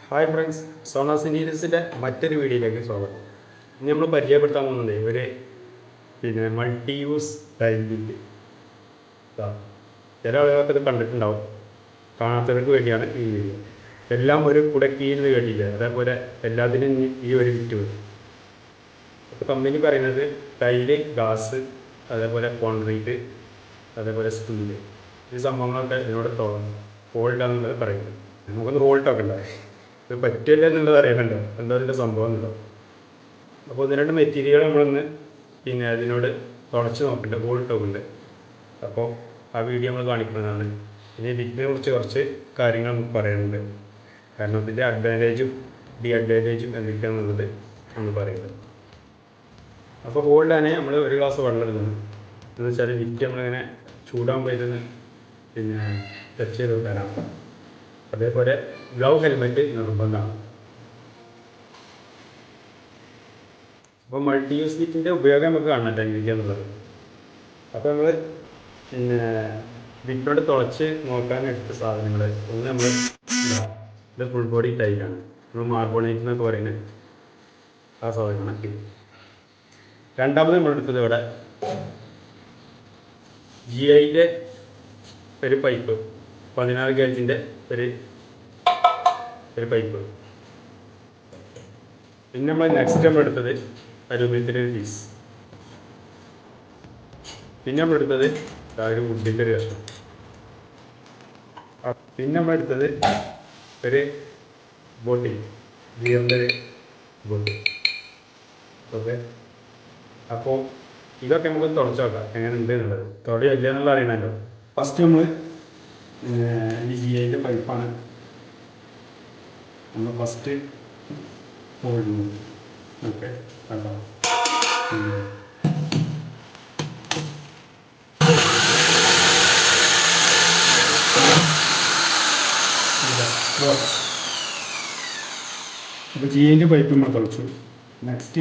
Hi friends, സോണാസ് ഇൻറ്റീരിയൽസിൻ്റെ മറ്റൊരു വീഡിയോയിലേക്ക് സ്വാഗതം. ഇനി നമ്മൾ പരിചയപ്പെടുത്താൻ പോകുന്നത് ഒരു മൾട്ടി യൂസ് ടൈലിൻ്റെ ചില ആളുകളൊക്കെ ഇത് കണ്ടിട്ടുണ്ടാവും. കാണാത്തവർക്ക് വേണ്ടിയാണ് ഈ വീഡിയോ. എല്ലാം ഒരു കുടക്കീന്ന് കേട്ടില്ല, അതേപോലെ എല്ലാത്തിനും ഈ ഒരു വിറ്റ് വരും. അപ്പോൾ കമ്പനി പറയുന്നത് ടൈല്, ഗ്ലാസ്, അതേപോലെ കോൺക്രീറ്റ്, അതേപോലെ സ്റ്റീല്, ഈ സംഭവങ്ങളൊക്കെ ഇതിനോട് ഹോൾഡാണെന്നുള്ളത് പറയുന്നത്. നമുക്കൊന്ന് ഹോൾട്ടൊക്കെ ഉണ്ടായി ഇത് പറ്റില്ല എന്നുള്ളത് അറിയാനുണ്ടോ, എന്താ അതിൻ്റെ സംഭവം എന്നുണ്ടോ. അപ്പോൾ ഒന്ന് രണ്ട് മെറ്റീരിയൽ നമ്മളൊന്ന് അതിനോട് തുളച്ച് നോക്കുന്നുണ്ട്, ഹോൾട്ടൊക്കെ. അപ്പോൾ ആ വീഡിയോ നമ്മൾ കാണിക്കുന്നതാണ്. ഇനി ഇതിനെ കുറിച്ച് കുറച്ച് കാര്യങ്ങൾ നമുക്ക് പറയാനുണ്ട്. കാരണം ഇതിൻ്റെ അഡ്വാൻറ്റേജും ഡിഅഡ്വാൻറ്റേജും എന്തൊക്കെയാണെന്നുള്ളത് നമ്മൾ പറയുന്നത്. അപ്പോൾ ഹോൾഡാണ് നമ്മൾ ഒരു ഗ്ലാസ് വെള്ളം എടുക്കുന്നത്. എന്ന് വെച്ചാൽ വിറ്റ് നമ്മളിങ്ങനെ ചൂടാകുമ്പോൾ ഇതൊന്ന് ടച്ച് ചെയ്ത് വെക്കാനാണ്. അതേപോലെ ഹെൽമെറ്റ് നിർബന്ധമാണ്. അപ്പോൾ മൾട്ടി യൂസ് കിറ്റിൻ്റെ ഉപയോഗം നമുക്ക് കാണാൻ എന്നുള്ളത്. അപ്പോൾ നമ്മൾ വിറ്റോട് തുളച്ച് നോക്കാൻ എടുത്ത സാധനങ്ങൾ ഒന്ന് നമ്മൾ ഇത് ഫുൾ ബോഡി ടൈലാണ്. നമ്മൾ മാർബോണൈറ്റ് എന്നൊക്കെ പറയുന്നത് ആ സാധനമാണ്. രണ്ടാമത് നമ്മളെടുത്തത് ഇവിടെ GIൻ്റെ ഒരു പൈപ്പ്, 16 ഗേജിൻ്റെ ഒരു പൈപ്പ്. പിന്നെ നമ്മൾ നെക്സ്റ്റ് നമ്മളെടുത്തത് അലുമിനിയത്തിൻ്റെ ഒരു പീസ്. പിന്നെ നമ്മളെടുത്തത് ഒരു വുഡിൻ്റെ ഒരു കഷ്ണം. പിന്നെ നമ്മളെടുത്തത് ഒരു ബോട്ടിൽ, ബിയറിൻ്റെ ഒരു ബോട്ടിൽ. ഓക്കെ, അപ്പോൾ ഇതൊക്കെ നമുക്ക് തുളച്ച് നോക്കാം എങ്ങനെ ഉണ്ട് എന്നുള്ളത്. തുളയോ ഇല്ല എന്നുള്ളത് അറിയണമല്ലോ. ഫസ്റ്റ് നമ്മൾ ഈ GIൻ്റെ പൈപ്പാണ് നമ്മൾ ഫസ്റ്റ് ഹോൾഡ്. ഓക്കെ, കണ്ടോ. അപ്പോൾ GIൻ്റെ പൈപ്പ് നമ്മൾ തുളച്ചു. നെക്സ്റ്റ്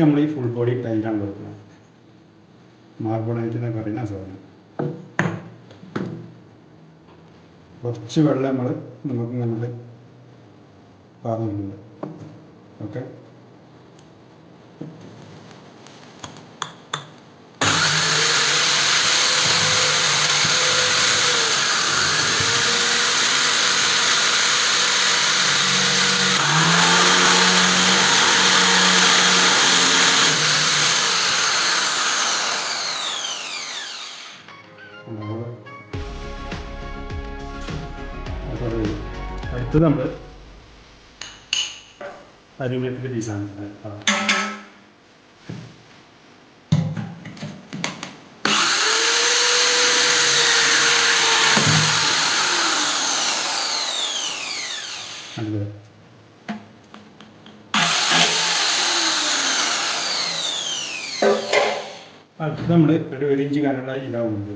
നമ്മൾ ഈ ഫുൾ ബോഡി ടൈലാണ് തുറക്കുന്നത്. മാർബോണൈറ്റ് എന്നൊക്കെ പറയുന്ന സാധനം. കുറച്ച് വെള്ളം നമുക്ക് നമ്മുടെ പാകുന്നുണ്ട്. ഓക്കെ, അടുത്തത് നമ്മൾ അലുമിനിയത്തിൻ്റെ പീസാണ്. അടുത്ത് നമ്മൾ ഒരു 1 ഇഞ്ച് കനമുള്ള ഇടാവുന്നുണ്ട്.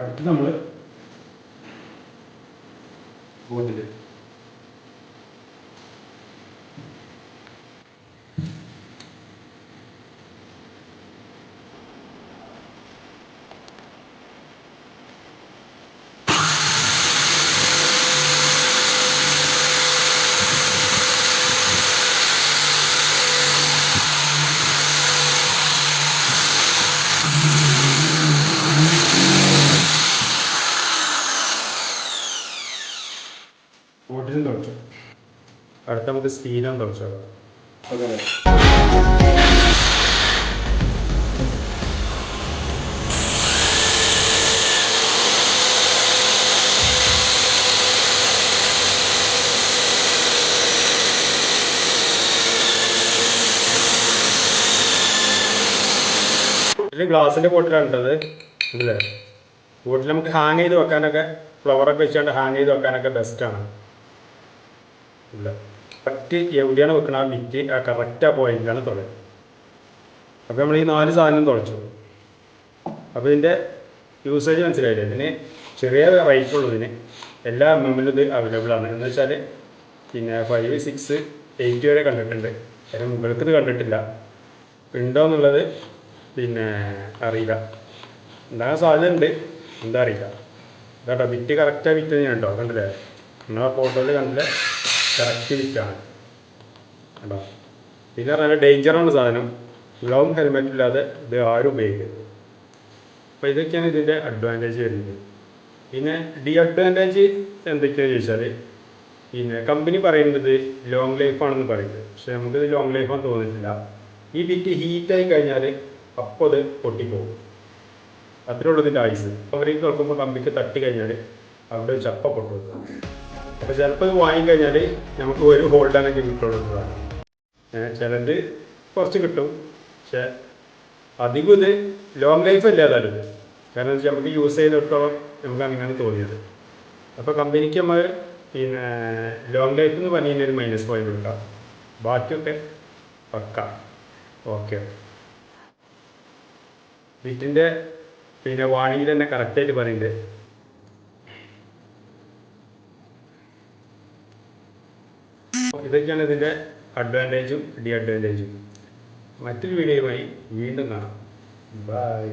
അടുത്ത് നമ്മൾ ബോട്ടിൽ തുറച്ചു. അടുത്ത നമുക്ക് സ്റ്റീലും തുറച്ചു. ഇതിൽ ഗ്ലാസിൻ്റെ ബോട്ടിലാണ് ഇട്ടത്. ഇല്ലേ, ബോട്ടിൽ നമുക്ക് ഹാങ് ചെയ്ത് വെക്കാനൊക്കെ, ഫ്ലവറൊക്കെ വെച്ചുകൊണ്ട് ഹാങ് ചെയ്ത് വെക്കാനൊക്കെ ബെസ്റ്റാണ്. ഇല്ല, കറക്റ്റ് എവിടെയാണ് വെക്കണം ആ വിറ്റ് ആ കറക്റ്റ് ആ പോയിന്റിലാണ് തുളയുന്നത്. അപ്പോൾ നമ്മൾ ഈ 4 സാധനം തുളച്ചു. അപ്പോൾ ഇതിൻ്റെ യൂസേജ് മനസ്സിലായില്ലേ? ഇതിന് ചെറിയ റേറ്റ് ഉള്ളൂ. ഇതിന് എല്ലാ MM-ലും ഇത് അവൈലബിൾ ആണ്. എന്ന് വെച്ചാൽ പിന്നെ 5, 6, 8 വരെ കണ്ടിട്ടുണ്ട്. അതിന് മുകൾക്ക് ഇത് കണ്ടിട്ടില്ല. ഉണ്ടോ എന്നുള്ളത് പിന്നെ അറിയില്ല. ഉണ്ടാകാൻ സാധ്യതയുണ്ട്, എന്താ അറിയില്ല. ഇതാട്ടോ ബിറ്റ് കറക്റ്റാണ്. ബിറ്റ് തന്നെയാണ് കേട്ടോ, കണ്ടില്ലേ? നിങ്ങളെ ഫോട്ടോയിൽ കണ്ടില്ലേ, കറക്റ്റ് ബിറ്റാണ് കേട്ടോ. പിന്നെ പറഞ്ഞാൽ ഡേഞ്ചറാണ് സാധനം. ഗ്ലൗവും ഹെൽമെറ്റും ഇല്ലാതെ ഇത് ആരും ഉപയോഗിക്കരുത്. അപ്പോൾ ഇതൊക്കെയാണ് ഇതിൻ്റെ അഡ്വാൻറ്റേജ് വരുന്നത്. പിന്നെ ഡിഅഡ്വാൻറ്റേജ് എന്തൊക്കെയാണെന്ന് ചോദിച്ചാൽ, പിന്നെ കമ്പനി പറയുന്നത് ലോങ് ലൈഫാണെന്ന് പറയുന്നത്. പക്ഷേ നമുക്കിത് ലോങ് ലൈഫാണെന്ന് തോന്നിയിട്ടില്ല. ഈ ബിറ്റ് ഹീറ്റായി കഴിഞ്ഞാൽ അപ്പോൾ അത് പൊട്ടിപ്പോകും. അത്രേ ഉള്ളൂ ഇതിൻ്റെ ആയുസ്. അവർക്ക് തുറക്കുമ്പോൾ കമ്പിക്ക് തട്ടി കഴിഞ്ഞാൽ അവിടെ ചപ്പ പൊട്ടും. അപ്പോൾ ചിലപ്പോൾ ഇത് വാങ്ങിക്കഴിഞ്ഞാൽ നമുക്ക് ഒരു ഹോൾഡാനൊക്കെ കിട്ടുള്ളതാണ്. ചിലത് കുറച്ച് കിട്ടും, പക്ഷേ അധികം ഇത് ലോങ് ലൈഫ് അല്ലാതാലും ഇത്. കാരണം എന്താ വെച്ചാൽ നമുക്ക് യൂസ് ചെയ്തിടത്തോളം നമുക്ക് അങ്ങനെയാണ് തോന്നിയത്. അപ്പോൾ കമ്പനിക്ക് നമ്മൾ പിന്നെ ലോങ് ലൈഫ് എന്ന് പറഞ്ഞു കഴിഞ്ഞാൽ -5 കൊടുക്കാം. ബാക്കിയൊക്കെ പക്ക ഓക്കെ. ബിറ്റിൻ്റെ പിന്നെ വാണിങ്ങിൽ തന്നെ കറക്റ്റായിട്ട് പറയുന്നുണ്ട്. ഇതൊക്കെയാണ് ഇതിൻ്റെ അഡ്വാൻറ്റേജും ഡിഅഡ്വാൻറ്റേജും. മറ്റൊരു വീഡിയോയുമായി വീണ്ടും കാണാം. ബൈ.